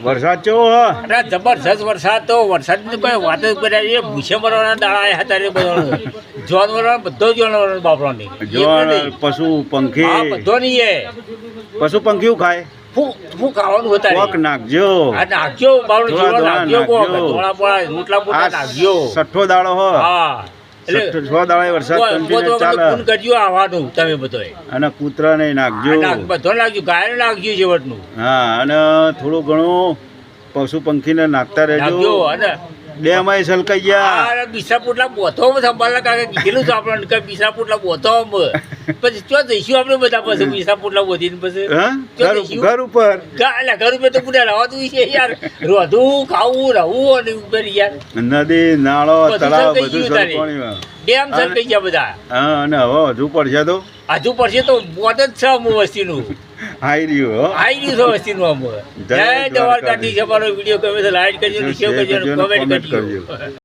વરસાદ કેવો અરે જબરજસ્ત વરસાદ તો વરસાદની કોઈ વાત જ કર્યા એ ભૂસે મરવાના દાડા હતા રે બધા જાનવરો બધો જાનવરો બાપરાની જો પશુ પંખી હા બધો નહીં એ પશુ પંખી ખાય શું ખાવાનું હતા કોક નાખજો આ નાખજો બાવળો થોડા જીવો દોણા નાખજો કોક નાખજો. ધોળા પોળા રોટલા પોટલા નાખજો છઠ્ઠો દાડો હો હા એટલે 6 દાડા વરસાદ કન્ટિન્યુ ચાલે ફોન કરજો આવવાનું તમે બધોય અને કૂતરા ને નાખજો બધો નાખજો ગાય નાખજો છેવટનું હા અને થોડું ઘણું પશુ પંખીને નાખતા નાખજો રહેજો અને ડેમાય સલકાઈ ગયા આ બીસા પોટલા બોથો સંભાળના કાકા કીધેલું છે આપણને કે બીસા પોટલા બોથો પછી ચો જઈશું આપણે બધા પછી બીસા પોટલા બોધીને પછી હા? ચો ઘર જઈશું? ઘર ઉપર એટલે ઘર ઉપર તો પૂરા રહેવાતું છે યાર રોધવું ખાવું રહવું અને ઉપર યાર નદી નાળો બધું તળાવ સલકાઈ બધું ગયું તારે. સલકોણીમાં ડેમ સલકાઈ ગયા બધા હા અને હવે હજુ પડશે તો હજુ પડશે તો બોધ જ છે અમુ વસ્તીનું હાઈ રહ્યું હો આવી ગયું છે વસ્તીનું અમુ જય જય દ્વારકાધીશ અમારો વિડીયો ગમે તો લાઈક કરજો શેર કરજો શેર કરજો ને કમેન્ટ comment કરજો કરજો.